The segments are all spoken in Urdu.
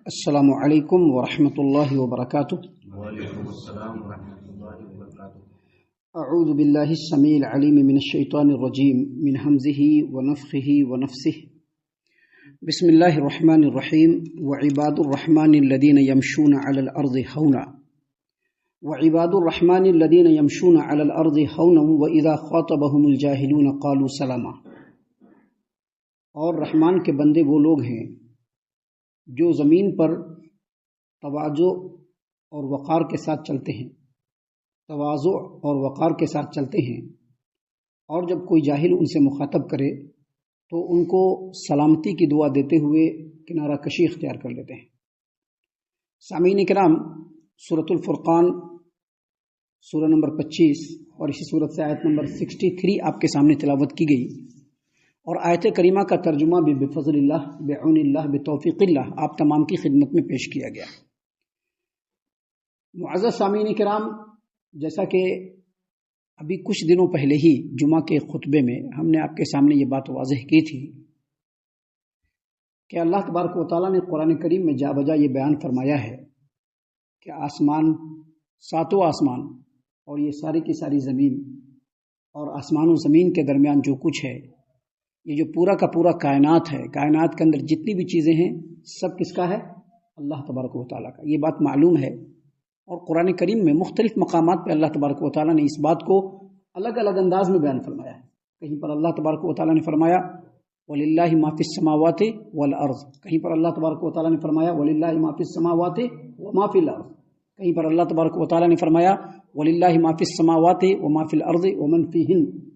السلام علیکم ورحمۃ اللہ وبرکاتہ۔ وعلیکم السلام ورحمۃ اللہ وبرکاتہ۔ اعوذ باللہ السمیع العلیم من الشیطان الرجیم من حمزہ ونفخہ ونفثہ۔ بسم اللہ الرحمن الرحیم۔ وعباد الرحمن الذین یمشون علی الارض ہونا وعباد الرحمن الذین یمشون علی الارض ہونا واذا خاطبهم الجاہلون قالوا سلاما۔ اور رحمان کے بندے وہ لوگ ہیں جو زمین پر تواضع اور وقار کے ساتھ چلتے ہیں، تواضع اور وقار کے ساتھ چلتے ہیں، اور جب کوئی جاہل ان سے مخاطب کرے تو ان کو سلامتی کی دعا دیتے ہوئے کنارہ کشی اختیار کر لیتے ہیں۔ سامعین کرام، سورۃ الفرقان سورہ نمبر 25 اور اسی سورت سے آیت نمبر 63 آپ کے سامنے تلاوت کی گئی، اور آیت کریمہ کا ترجمہ بھی بفضل اللہ، بعون اللہ، بتوفیق اللہ آپ تمام کی خدمت میں پیش کیا گیا۔ معزز سامعین کرام، جیسا کہ ابھی کچھ دنوں پہلے ہی جمعہ کے خطبے میں ہم نے آپ کے سامنے یہ بات واضح کی تھی کہ اللہ تبارک و تعالیٰ نے قرآن کریم میں جا بجا یہ بیان فرمایا ہے کہ آسمان، ساتوں آسمان اور یہ ساری کی ساری زمین اور آسمان و زمین کے درمیان جو کچھ ہے، یہ جو پورا کا پورا کائنات ہے، کائنات کے اندر جتنی بھی چیزیں ہیں سب کس کا ہے؟ اللہ تبارک و تعالیٰ کا۔ یہ بات معلوم ہے، اور قرآن کریم میں مختلف مقامات پہ اللہ تبارک و تعالیٰ نے اس بات کو الگ الگ انداز میں بیان فرمایا ہے۔ کہیں پر اللہ تبارک و تعالیٰ نے فرمایا وَلِلَّهِ مَا فِي السَّمَاوَاتِ وَالْأَرْضِ، کہیں پر اللہ تبارک و تعالیٰ نے فرمایا وَلِلَّهِ مَا فِي السَّمَاوَاتِ وَمَا فِي الْأَرْضِ، کہیں پر اللہ تبارک و تعالیٰ نے فرمایا وَلِلَّهِ مَا فِي السَّمَاوَاتِ وَمَا فِي الْأَرْضِ وَمَنْ فِيهِنَّ۔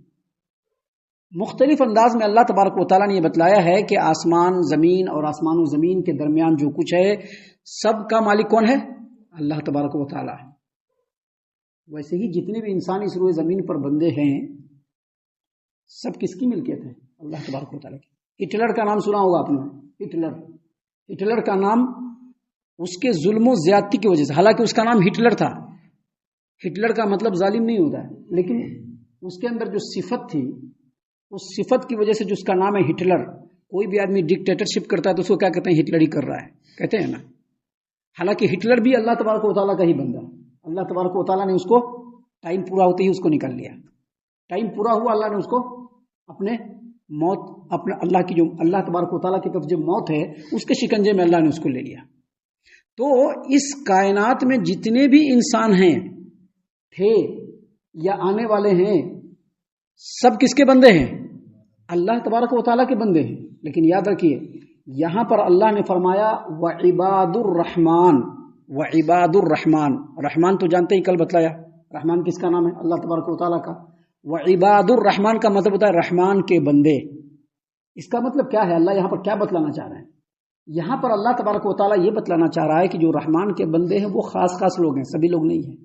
مختلف انداز میں اللہ تبارک و تعالیٰ نے یہ بتلایا ہے کہ آسمان زمین اور آسمان و زمین کے درمیان جو کچھ ہے سب کا مالک کون ہے؟ اللہ تبارک و تعالیٰ ہے۔ ویسے ہی جتنے بھی انسان اس روئے زمین پر بندے ہیں سب کس کی ملکیت ہے؟ اللہ تبارک و تعالیٰ کی۔ ہٹلر کا نام سنا ہوگا آپ نے، ہٹلر کا نام اس کے ظلم و زیادتی کی وجہ سے، حالانکہ اس کا نام ہٹلر تھا، ہٹلر کا مطلب ظالم نہیں ہوتا ہے، لیکن اس کے اندر جو صفت تھی اس صفت کی وجہ سے جو اس کا نام ہے ہٹلر۔ کوئی بھی آدمی ڈکٹیٹرشپ کرتا ہے تو اس کو کیا کہتے ہیں؟ ہٹلر ہی کر رہا ہے، کہتے ہیں نا۔ حالانکہ ہٹلر بھی اللہ تبارک و تعالیٰ کا ہی بندہ، اللہ تبارک و تعالیٰ نے اس کو ٹائم پورا ہوتے ہی اس کو نکال لیا، ٹائم پورا ہوا اللہ نے اس کو اپنے موت، اپنے اللہ کی جو اللہ تبارک و تعالیٰ کی طرف جو موت ہے اس کے شکنجے میں اللہ نے اس کو لے لیا۔ تو اس کائنات میں جتنے بھی انسان ہیں، تھے یا آنے والے ہیں، سب کس کے بندے ہیں؟ اللہ تبارک و تعالیٰ کے بندے ہیں۔ لیکن یاد رکھیے یہاں پر اللہ نے فرمایا وعباد الرحمن، وعباد الرحمن، رحمان تو جانتے ہی، کل بتلایا رحمان کس کا نام ہے؟ اللہ تبارک و تعالیٰ کا۔ وعباد الرحمن کا مطلب ہوتا ہے رحمان کے بندے۔ اس کا مطلب کیا ہے؟ اللہ یہاں پر کیا بتلانا چاہ رہے ہیں؟ یہاں پر اللہ تبارک و تعالیٰ یہ بتلانا چاہ رہا ہے کہ جو رحمان کے بندے ہیں وہ خاص خاص لوگ ہیں، سبھی لوگ نہیں ہیں۔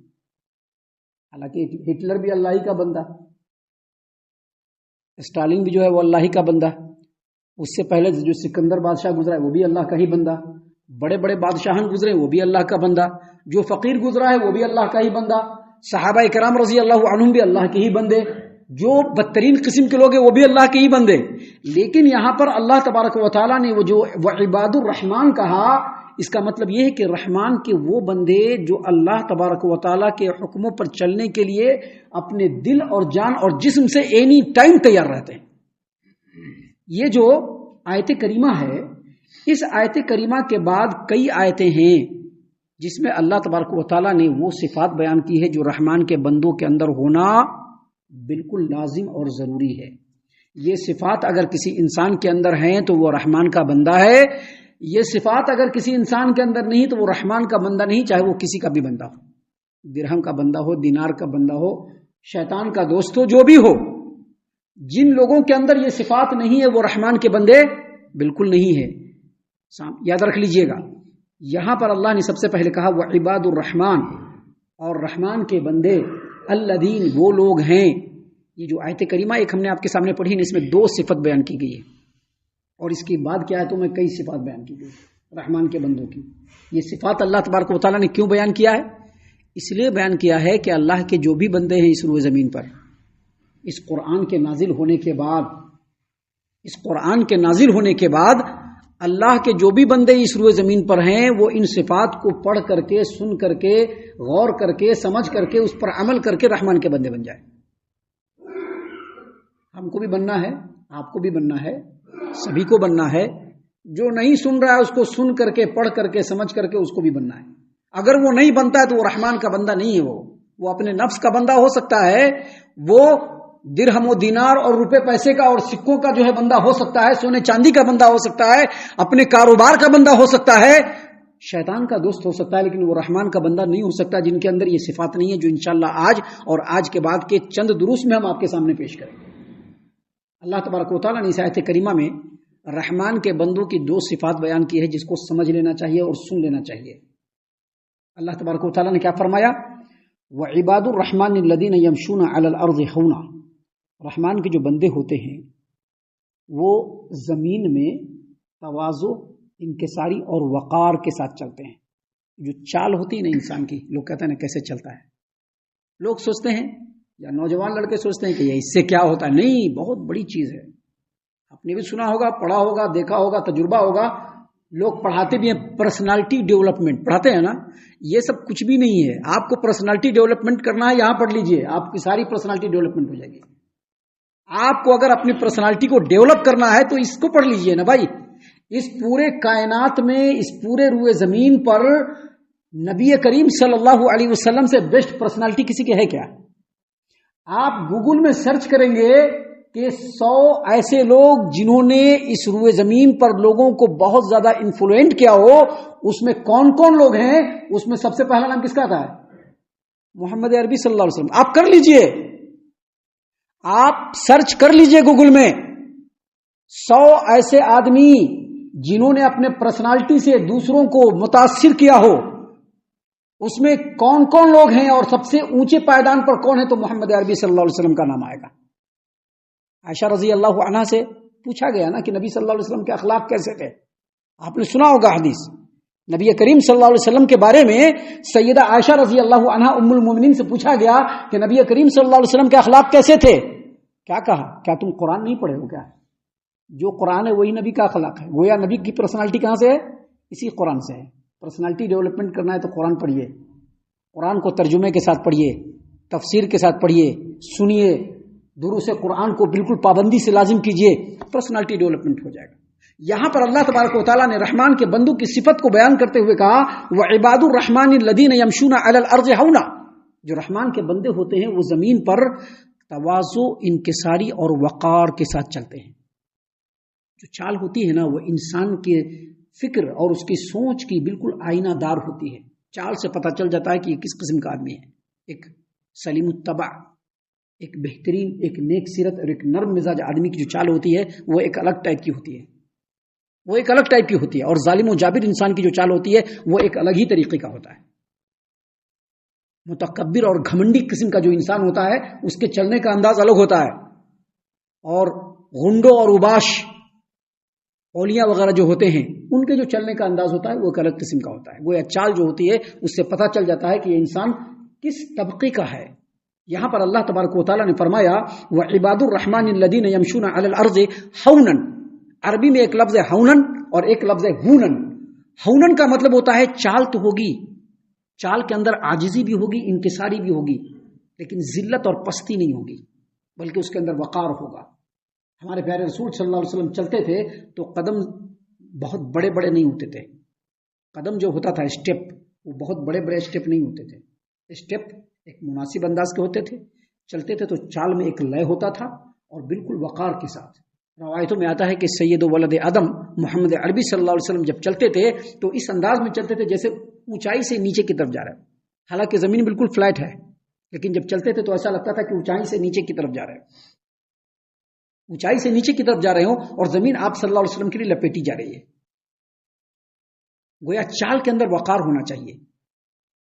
حالانکہ ہٹلر بھی اللہ ہی کا بندہ، اسٹالن بھی جو ہے وہ اللہ ہی کا بندہ، اس سے پہلے جو سکندر بادشاہ گزرا ہے وہ بھی اللہ کا ہی بندہ، بڑے بڑے بادشاہان گزرے وہ بھی اللہ کا بندہ، جو فقیر گزرا ہے وہ بھی اللہ کا ہی بندہ، صحابہ کرام رضی اللہ عنہم بھی اللہ کے ہی بندے، جو بدترین قسم کے لوگ ہیں وہ بھی اللہ کے ہی بندے۔ لیکن یہاں پر اللہ تبارک و تعالیٰ نے وہ جو وعباد الرحمن کہا، اس کا مطلب یہ ہے کہ رحمان کے وہ بندے جو اللہ تبارک و تعالیٰ کے حکموں پر چلنے کے لیے اپنے دل اور جان اور جسم سے اینی ٹائم تیار رہتے ہیں۔ یہ جو آیت کریمہ ہے، اس آیت کریمہ کے بعد کئی آیتیں ہیں جس میں اللہ تبارک و تعالیٰ نے وہ صفات بیان کی ہے جو رحمان کے بندوں کے اندر ہونا بالکل لازم اور ضروری ہے۔ یہ صفات اگر کسی انسان کے اندر ہیں تو وہ رحمان کا بندہ ہے، یہ صفات اگر کسی انسان کے اندر نہیں تو وہ رحمان کا بندہ نہیں، چاہے وہ کسی کا بھی بندہ ہو، درہم کا بندہ ہو، دینار کا بندہ ہو، شیطان کا دوست ہو، جو بھی ہو۔ جن لوگوں کے اندر یہ صفات نہیں ہے وہ رحمان کے بندے بالکل نہیں ہے۔ یاد رکھ لیجئے گا، یہاں پر اللہ نے سب سے پہلے کہا وعباد الرحمن، اور رحمان کے بندے الذین وہ لوگ ہیں۔ یہ جو آیت کریمہ ایک ہم نے آپ کے سامنے پڑھی، اس میں 2 صفت بیان کی گئی ہے، اور اس کی بعد کیا ہے تو میں کئی صفات بیان کی گئی رحمان کے بندوں کی۔ یہ صفات اللہ تبارک و تعالیٰ نے کیوں بیان کیا ہے؟ اس لیے بیان کیا ہے کہ اللہ کے جو بھی بندے ہیں اس روئے زمین پر، اس قرآن کے نازل ہونے کے بعد اللہ کے جو بھی بندے اس روئے زمین پر ہیں وہ ان صفات کو پڑھ کر کے، سن کر کے، غور کر کے، سمجھ کر کے، اس پر عمل کر کے رحمان کے بندے بن جائیں۔ ہم کو بھی بننا ہے، آپ کو بھی بننا ہے، سبھی کو بننا ہے۔ جو نہیں سن رہا ہے اس کو سن کر کے، پڑھ کر کے، سمجھ کر کے اس کو بھی بننا ہے۔ اگر وہ نہیں بنتا ہے تو وہ رحمان کا بندہ نہیں ہے، وہ اپنے نفس کا بندہ ہو سکتا ہے، وہ درہم و دینار اور روپے پیسے کا اور سکوں کا جو ہے بندہ ہو سکتا ہے، سونے چاندی کا بندہ ہو سکتا ہے، اپنے کاروبار کا بندہ ہو سکتا ہے، شیطان کا دوست ہو سکتا ہے، لیکن وہ رحمان کا بندہ نہیں ہو سکتا جن کے اندر یہ صفات نہیں ہے، جو انشاءاللہ آج اور آج کے بعد کے چند دروس میں ہم آپ کے سامنے پیش کریں گے۔ اللہ تبارک و تعالیٰ نے اس آیت کریمہ میں رحمان کے بندوں کی دو صفات بیان کی ہے جس کو سمجھ لینا چاہیے اور سن لینا چاہیے۔ اللہ تبارک و تعالیٰ نے کیا فرمایا؟ وَعِبَادُ الرَّحْمَنِ الَّذِينَ يَمْشُونَ عَلَى الْأَرْضِ هَوْنًا، رحمان کے جو بندے ہوتے ہیں وہ زمین میں تواضع، انکساری اور وقار کے ساتھ چلتے ہیں۔ جو چال ہوتی ہے نا انسان کی، لوگ کہتے ہیں نا کیسے چلتا ہے، لوگ سوچتے ہیں یا نوجوان لڑکے سوچتے ہیں کہ یہ اس سے کیا ہوتا ہے، نہیں، بہت بڑی چیز ہے۔ آپ نے بھی سنا ہوگا، پڑھا ہوگا، دیکھا ہوگا، تجربہ ہوگا، لوگ پڑھاتے بھی ہیں پرسنالٹی ڈیولپمنٹ، پڑھاتے ہیں نا، یہ سب کچھ بھی نہیں ہے۔ آپ کو پرسنالٹی ڈیولپمنٹ کرنا ہے، یہاں پڑھ لیجئے، آپ کی ساری پرسنالٹی ڈیولپمنٹ ہو جائے گی۔ آپ کو اگر اپنی پرسنالٹی کو ڈیولپ کرنا ہے تو اس کو پڑھ لیجئے نا بھائی۔ اس پورے کائنات میں، اس پورے روئے زمین پر نبی کریم صلی اللہ علیہ وسلم سے بیسٹ پرسنالٹی کسی کے ہے کیا؟ آپ گوگل میں سرچ کریں گے کہ 100 ایسے لوگ جنہوں نے اس روئے زمین پر لوگوں کو بہت زیادہ انفلوئنٹ کیا ہو، اس میں کون کون لوگ ہیں، اس میں سب سے پہلا نام کس کا آتا ہے؟ محمد عربی صلی اللہ علیہ وسلم۔ آپ کر لیجئے، آپ سرچ کر لیجئے گوگل میں 100 ایسے آدمی جنہوں نے اپنے پرسنالٹی سے دوسروں کو متاثر کیا ہو، اس میں کون کون لوگ ہیں اور سب سے اونچے پائیدان پر کون ہے، تو محمد عربی صلی اللہ علیہ وسلم کا نام آئے گا۔ عائشہ رضی اللہ عنہا سے پوچھا گیا نا کہ نبی صلی اللہ علیہ وسلم کے اخلاق کیسے تھے، آپ نے سنا ہوگا حدیث، نبی کریم صلی اللہ علیہ وسلم کے بارے میں سیدہ عائشہ رضی اللہ عنہا ام المومنین سے پوچھا گیا کہ نبی کریم صلی اللہ علیہ وسلم کے اخلاق کیسے تھے، کیا کہا؟ کیا تم قرآن نہیں پڑھے ہو کیا؟ جو قرآن ہے وہی نبی کا اخلاق ہے۔ گویا نبی کی پرسنالٹی کہاں سے ہے؟ اسی قرآن سے ہے۔ پرسنالٹی ڈیولپمنٹ کرنا ہے تو قرآن پڑھیے، قرآن کو ترجمے کے ساتھ پڑھیے، تفسیر کے ساتھ پڑھیے، سنیے، دروس قرآن کو بالکل پابندی سے لازم کیجیے، پرسنالٹی ڈیولپمنٹ ہو جائے گا۔ یہاں پر اللہ تبارک و تعالیٰ نے رحمان کے بندوں کی صفت کو بیان کرتے ہوئے کہا وَعِبَادُ الرَّحْمَنِ الَّذِينَ يَمْشُونَ عَلَى الْأَرْضِ هَوْنًا، جو رحمان کے بندے ہوتے ہیں وہ زمین پر تواضع، انکساری اور وقار کے ساتھ چلتے ہیں۔ جو چال ہوتی ہے نا وہ انسان کے فکر اور اس کی سوچ کی بالکل آئینہ دار ہوتی ہے۔ چال سے پتہ چل جاتا ہے کہ یہ کس قسم کا آدمی ہے۔ ایک سلیم الطبع، ایک بہترین، ایک نیک سیرت اور ایک نرم مزاج آدمی کی جو چال ہوتی ہے وہ ایک الگ ٹائپ کی ہوتی ہے، وہ ایک الگ ٹائپ کی ہوتی ہے۔ اور ظالم و جابر انسان کی جو چال ہوتی ہے وہ ایک الگ ہی طریقے کا ہوتا ہے۔ متکبر اور گھمنڈی قسم کا جو انسان ہوتا ہے اس کے چلنے کا انداز الگ ہوتا ہے، اور غنڈوں اور اوباش اولیاء وغیرہ جو ہوتے ہیں ان کے جو چلنے کا انداز ہوتا ہے وہ ایک الگ قسم کا ہوتا ہے۔ وہ چال جو ہوتی ہے اس سے پتہ چل جاتا ہے کہ یہ انسان کس طبقے کا ہے۔ یہاں پر اللہ تبارک و تعالیٰ نے فرمایا وَعِبَادُ الرَّحْمَنِ الَّذِينَ يَمْشُونَ عَلَى الْأَرْضِ هَوْنًا، عربی میں ایک لفظ ہے ہونن اور ایک لفظ ہے ہونن۔ ہونن کا مطلب ہوتا ہے چال تو ہوگی، چال کے اندر عاجزی بھی ہوگی، انکساری بھی ہوگی، لیکن ذلت اور پستی نہیں ہوگی، بلکہ اس کے اندر وقار ہوگا۔ ہمارے پیارے رسول صلی اللہ علیہ وسلم چلتے تھے تو قدم بہت بڑے بڑے نہیں ہوتے تھے، قدم جو ہوتا تھا اسٹیپ، وہ بہت بڑے بڑے اسٹیپ نہیں ہوتے تھے، اسٹیپ ایک مناسب انداز کے ہوتے تھے۔ چلتے تھے تو چال میں ایک لے ہوتا تھا اور بالکل وقار کے ساتھ۔ روایتوں میں آتا ہے کہ سید ولد آدم محمد عربی صلی اللہ علیہ وسلم جب چلتے تھے تو اس انداز میں چلتے تھے جیسے اونچائی سے نیچے کی طرف جا رہے ہیں، حالانکہ زمین بالکل فلیٹ ہے، لیکن جب چلتے تھے تو ایسا لگتا تھا کہ اونچائی سے نیچے کی طرف جا رہے ہیں، اونچائی سے نیچے کی طرف جا رہے ہوں اور زمین آپ صلی اللہ علیہ وسلم کے لیے لپیٹی جا رہی ہے۔ گویا چال کے اندر وقار ہونا چاہیے۔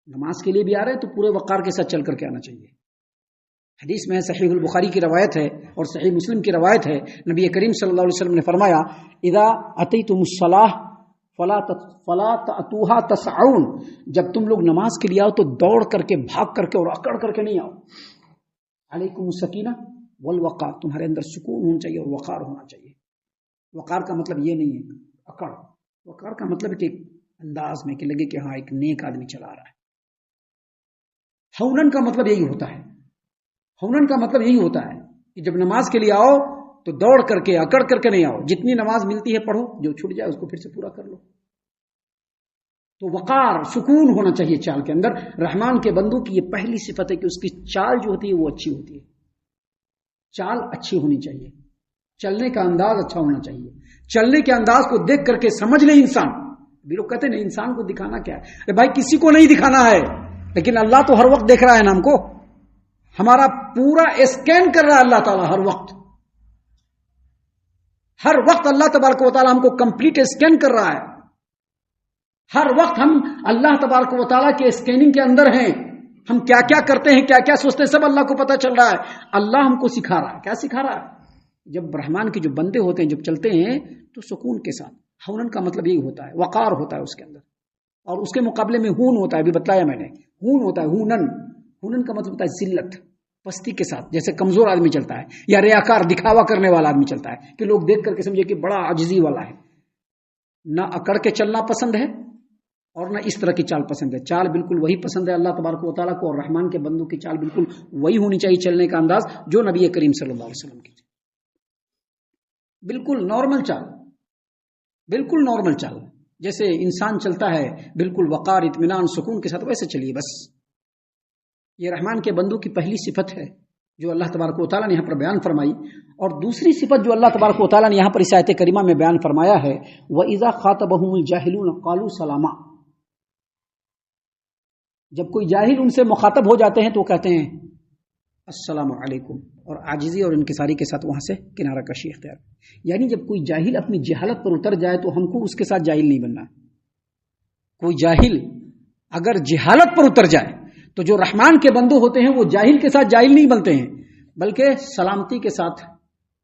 نماز کے لیے بھی آ رہے ہیں تو پورے وقار کے ساتھ چل کر کے آنا چاہیے۔ حدیث میں صحیح البخاری کی روایت ہے اور صحیح مسلم کی روایت ہے، نبی کریم صلی اللہ علیہ وسلم نے فرمایا اذا اتیتم الصلاۃ فلا تأتوها تسعون، جب تم لوگ نماز کے لیے آؤ تو دوڑ کر کے، بھاگ کر کے اور اکڑ کر کے نہیں آؤ۔ علیکم السکینہ والوقار، تمہارے اندر سکون ہونا چاہیے اور وقار ہونا چاہیے۔ وقار کا مطلب یہ نہیں ہے اکڑ، وقار کا مطلب کہ ایک انداز میں کہ لگے کہ ہاں ایک نیک آدمی چلا رہا ہے. ہونن کا مطلب یہی ہوتا ہے. ہونن کا مطلب یہی ہوتا ہے کہ جب نماز کے لیے آؤ تو دوڑ کر کے اکڑ کر کے نہیں آؤ. جتنی نماز ملتی ہے پڑھو, جو چھوٹ جائے اس کو پھر سے پورا کر لو. تو وقار, سکون ہونا چاہیے چال کے اندر. رحمان کے بندوں کی یہ پہلی صفت ہے کہ اس کی چال جو ہوتی ہے وہ اچھی ہوتی ہے. چال اچھی ہونی چاہیے, چلنے کا انداز اچھا ہونا چاہیے. چلنے کے انداز کو دیکھ کر کے سمجھ لے انسان. بھی لوگ کہتے ہیں نہیں انسان کو دکھانا کیا ہے. ارے بھائی کسی کو نہیں دکھانا ہے, لیکن اللہ تو ہر وقت دیکھ رہا ہے نا ہم کو. ہمارا پورا اسکین کر رہا ہے اللہ تعالیٰ ہر وقت. ہر وقت اللہ تبارک و تعالیٰ ہم کو کمپلیٹ اسکین کر رہا ہے. ہر وقت ہم اللہ تبارک و تعالیٰ کے اسکیننگ کے اندر ہیں. ہم کیا کیا کرتے ہیں, کیا کیا سوچتے ہیں, سب اللہ کو پتہ چل رہا ہے. اللہ ہم کو سکھا رہا ہے. کیا سکھا رہا ہے؟ جب رحمان کے جو بندے ہوتے ہیں جب چلتے ہیں تو سکون کے ساتھ. ہونن کا مطلب یہی ہوتا ہے, وقار ہوتا ہے اس کے اندر. اور اس کے مقابلے میں ہون ہوتا ہے, ابھی بتلایا میں نے. ہون ہوتا ہے ہونن. ہونن کا مطلب ہوتا ہے ذلت, پستی کے ساتھ. جیسے کمزور آدمی چلتا ہے یا ریاکار دکھاوا کرنے والا آدمی چلتا ہے کہ لوگ دیکھ کر کے سمجھے کہ بڑا عاجزی والا ہے. نہ اکڑ کے چلنا پسند ہے اور نہ اس طرح کی چال پسند ہے. چال بالکل وہی پسند ہے اللہ تبارک و تعالیٰ کو, اور رحمان کے بندوں کی چال بالکل وہی ہونی چاہیے چلنے کا انداز جو نبی کریم صلی اللہ علیہ وسلم کی. بالکل نارمل چال, بالکل نارمل چال, جیسے انسان چلتا ہے بالکل وقار, اطمینان, سکون کے ساتھ, ویسے چلیے بس. یہ رحمان کے بندوں کی پہلی صفت ہے جو اللہ تبارک و تعالیٰ نے یہاں پر بیان فرمائی. اور دوسری صفت جو اللہ تبارک و تعالیٰ نے یہاں پر اس آیت کریمہ میں بیان فرمایا ہے, وَإِذَا خَاطَبَهُمُ الْجَاهِلُونَ قَالُوا سَلَامًا. جب کوئی جاہل ان سے مخاطب ہو جاتے ہیں تو کہتے ہیں السلام علیکم, اور عاجزی اور انکساری کے ساتھ وہاں سے کنارہ کشی اختیار. یعنی جب کوئی جاہل اپنی جہالت پر اتر جائے تو ہم کو اس کے ساتھ جاہل نہیں بننا. کوئی جاہل اگر جہالت پر اتر جائے تو جو رحمان کے بندو ہوتے ہیں وہ جاہل کے ساتھ جاہل نہیں بنتے ہیں, بلکہ سلامتی کے ساتھ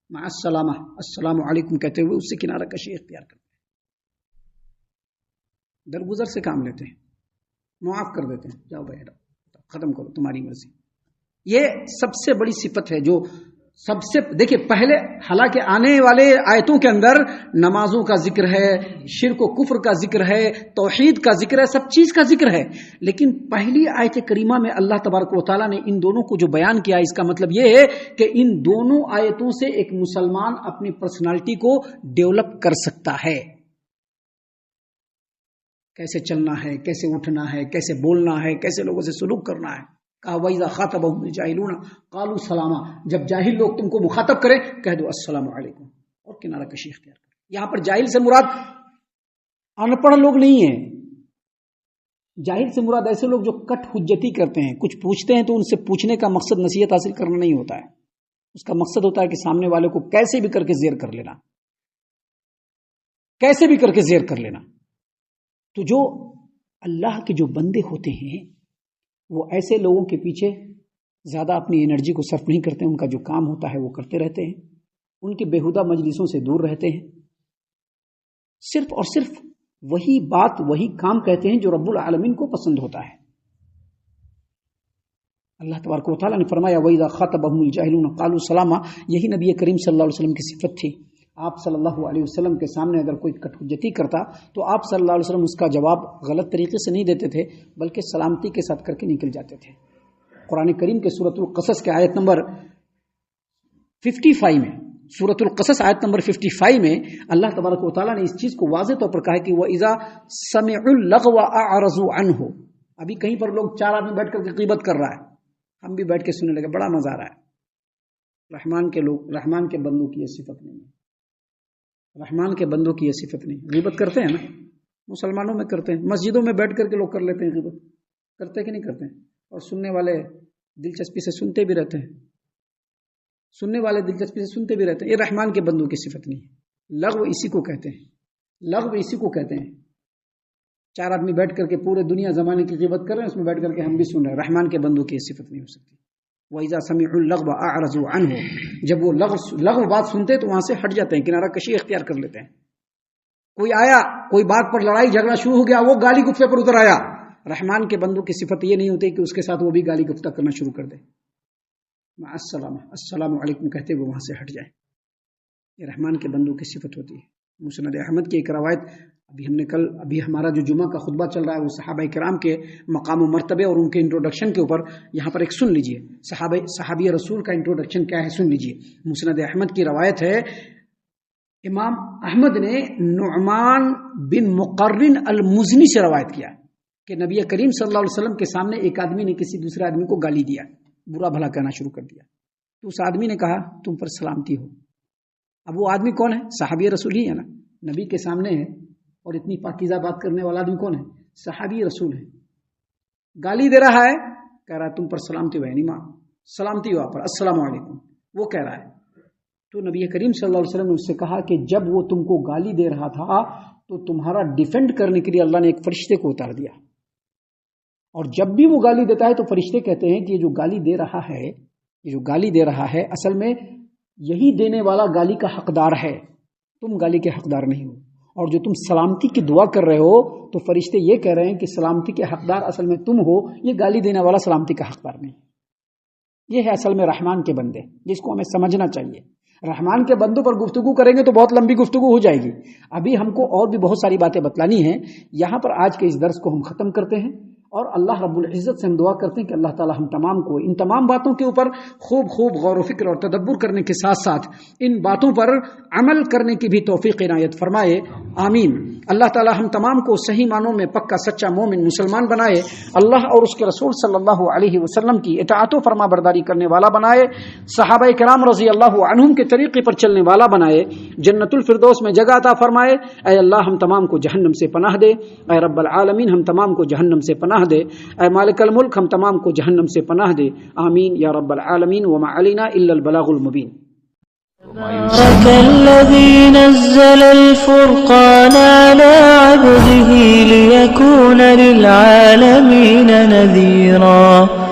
مع السلامہ, السلام علیکم کہتے ہوئے اس سے کنارہ کشی اختیار کرتے ہیں. درگزر سے کام لیتے ہیں, معاف کر دیتے ہیں, جاؤ بھائی ختم کرو تمہاری مرضی. یہ سب سے بڑی صفت ہے جو سب سے, دیکھیں پہلے حالانکہ آنے والے آیتوں کے اندر نمازوں کا ذکر ہے, شرک و کفر کا ذکر ہے, توحید کا ذکر ہے, سب چیز کا ذکر ہے, لیکن پہلی آیت کریمہ میں اللہ تبارک و تعالیٰ نے ان دونوں کو جو بیان کیا, اس کا مطلب یہ ہے کہ ان دونوں آیتوں سے ایک مسلمان اپنی پرسنالٹی کو ڈیولپ کر سکتا ہے. کیسے چلنا ہے, کیسے اٹھنا ہے, کیسے بولنا ہے, کیسے لوگوں سے سلوک کرنا ہے. کہا وَإِذَا خَاطَبَهُمُ الْجَاهِلُونَ قَالُوا سَلَامًا. جب جاہل لوگ تم کو مخاطب کریں کہہ دو السلام علیکم اور کنارہ کشی اختیار کرو. یہاں پر جاہل سے مراد ان پڑھ لوگ نہیں ہیں. جاہل سے مراد ایسے لوگ جو کٹ حجتی کرتے ہیں, کچھ پوچھتے ہیں تو ان سے پوچھنے کا مقصد نصیحت حاصل کرنا نہیں ہوتا ہے. اس کا مقصد ہوتا ہے کہ سامنے والے کو کیسے بھی کر کے زیر کر لینا, کیسے بھی کر کے زیر کر لینا. تو جو اللہ کے جو بندے ہوتے ہیں وہ ایسے لوگوں کے پیچھے زیادہ اپنی انرجی کو صرف نہیں کرتے. ان کا جو کام ہوتا ہے وہ کرتے رہتے ہیں, ان کی بےہودہ مجلسوں سے دور رہتے ہیں. صرف اور صرف وہی بات, وہی کام کہتے ہیں جو رب العالمین کو پسند ہوتا ہے. اللہ تبارک و تعالیٰ نے فرمایا وَإِذَا خَاطَبَهُمُ الْجَاهِلُونَ قَالُوا سَلَامًا. یہی نبی کریم صلی اللہ علیہ وسلم کی صفت تھی. آپ صلی اللہ علیہ وسلم کے سامنے اگر کوئی کٹ حجتی کرتا تو آپ صلی اللہ علیہ وسلم اس کا جواب غلط طریقے سے نہیں دیتے تھے, بلکہ سلامتی کے ساتھ کر کے نکل جاتے تھے. قرآن کریم کے سورۃ القصص کے آیت نمبر 55 میں, سورۃ القصص آیت نمبر 55 میں اللہ تبارک و تعالیٰ نے اس چیز کو واضح طور پر کہا کہ وَإِذَا سَمِعُوا اللَّغْوَ أَعْرَضُوا عَنْهُ. ابھی کہیں پر لوگ 4 آدمی بیٹھ کر کے غیبت کر رہا ہے, ہم بھی بیٹھ کے سننے لگے, بڑا مزہ آ رہا ہے. رحمان کے لوگ, رحمان کے بندوں کی یہ صفت نہیں ہے. رحمان کے بندوں کی یہ صفت نہیں. غیبت کرتے ہیں نا, مسلمانوں میں کرتے ہیں, مسجدوں میں بیٹھ کر کے لوگ کر لیتے ہیں غیبت, کرتے کہ نہیں کرتے ہیں, اور سننے والے دلچسپی سے سنتے بھی رہتے ہیں, سننے والے دلچسپی سے سنتے بھی رہتے ہیں. یہ رحمان کے بندوں کی صفت نہیں ہے. لغو اسی کو کہتے ہیں, لغو اسی کو کہتے ہیں. 4 آدمی بیٹھ کر کے پورے دنیا زمانے کی غیبت کر رہے ہیں, اس میں بیٹھ کر کے ہم بھی سن رہے ہیں. رحمان کے بندوں کی یہ صفت نہیں ہو سکتی. وَإِذَا سَمِعُوا اللَّغْوَ أَعْرَضُوا عَنْهُ. جب وہ لغو بات سنتے تو وہاں سے ہٹ جاتے ہیں, کنارہ کشی اختیار کر لیتے ہیں. کوئی آیا, کوئی بات پر لڑائی جھگڑا شروع ہو گیا, وہ گالی گفتہ پر اتر آیا. رحمان کے بندوں کی صفت یہ نہیں ہوتی کہ اس کے ساتھ وہ بھی گالی گفتہ کرنا شروع کر دے. مع السلام, السلام علیکم کہتے ہوئے وہاں سے ہٹ جائے. یہ رحمان کے بندوں کی صفت ہوتی ہے. مسند احمد کی ایک روایت ابھی ہمارا جو جمعہ کا خطبہ چل رہا ہے وہ صحابہ کرام کے مقام و مرتبے اور ان کے انٹروڈکشن کے اوپر یہاں پر ایک سن لیجئے. صحابی رسول کا انٹروڈکشن کیا ہے سن لیجئے. مسند احمد کی روایت ہے، امام احمد نے نعمان بن مقرن المزنی سے روایت کیا کہ نبی کریم صلی اللہ علیہ وسلم کے سامنے ایک آدمی نے کسی دوسرے آدمی کو گالی دیا، برا بھلا کہنا شروع کر دیا. تو اس آدمی نے کہا تم پر سلامتی ہو. اب وہ آدمی کون ہے؟ صحابی رسول ہی ہے نا، نبی کے سامنے ہے اور اتنی پاکیزہ بات کرنے والا آدمی کون ہے؟ صحابی رسول ہے. گالی دے رہا ہے، کہہ رہا ہے تم پر سلامتی ہو، یعنی ماں سلامتی ہو آپ پر، السلام علیکم. وہ کہہ رہا ہے. تو نبی کریم صلی اللہ علیہ وسلم نے اس سے کہا کہ جب وہ تم کو گالی دے رہا تھا تو تمہارا ڈیفینڈ کرنے کے لیے اللہ نے ایک فرشتے کو اتار دیا، اور جب بھی وہ گالی دیتا ہے تو فرشتے کہتے ہیں کہ یہ جو گالی دے رہا ہے اصل میں یہی دینے والا گالی کا حقدار ہے، تم گالی کے حقدار نہیں ہو. اور جو تم سلامتی کی دعا کر رہے ہو تو فرشتے یہ کہہ رہے ہیں کہ سلامتی کے حقدار اصل میں تم ہو، یہ گالی دینے والا سلامتی کا حقدار نہیں. یہ ہے اصل میں رحمان کے بندے، جس کو ہمیں سمجھنا چاہیے. رحمان کے بندوں پر گفتگو کریں گے تو بہت لمبی گفتگو ہو جائے گی. ابھی ہم کو اور بھی بہت ساری باتیں بتلانی ہیں. یہاں پر آج کے اس درس کو ہم ختم کرتے ہیں اور اللہ رب العزت سے ہم دعا کرتے ہیں کہ اللہ تعالی ہم تمام کو ان تمام باتوں کے اوپر خوب غور و فکر اور تدبر کرنے کے ساتھ ساتھ ان باتوں پر عمل کرنے کی بھی توفیق عنایت فرمائے. آمین. اللہ تعالی ہم تمام کو صحیح معنوں میں پکا سچا مومن مسلمان بنائے. اللہ اور اس کے رسول صلی اللہ علیہ وسلم کی اطاعت و فرما برداری کرنے والا بنائے. صحابہ کرام رضی اللہ عنہم کے طریقے پر چلنے والا بنائے. جنت الفردوس میں جگہ عطا فرمائے. اے اللہ ہم تمام کو جہنم سے پناہ دے. اے رب العالمین ہم تمام کو جہنم سے پناہ دے. اے مالک الملک ہم تمام کو جہنم سے پناہ دے. آمین یا رب العالمین. وما علینا الا البلاغ المبین. تبارك الذي نزل الفرقان على عبده ليكون للعالمين نذيرا.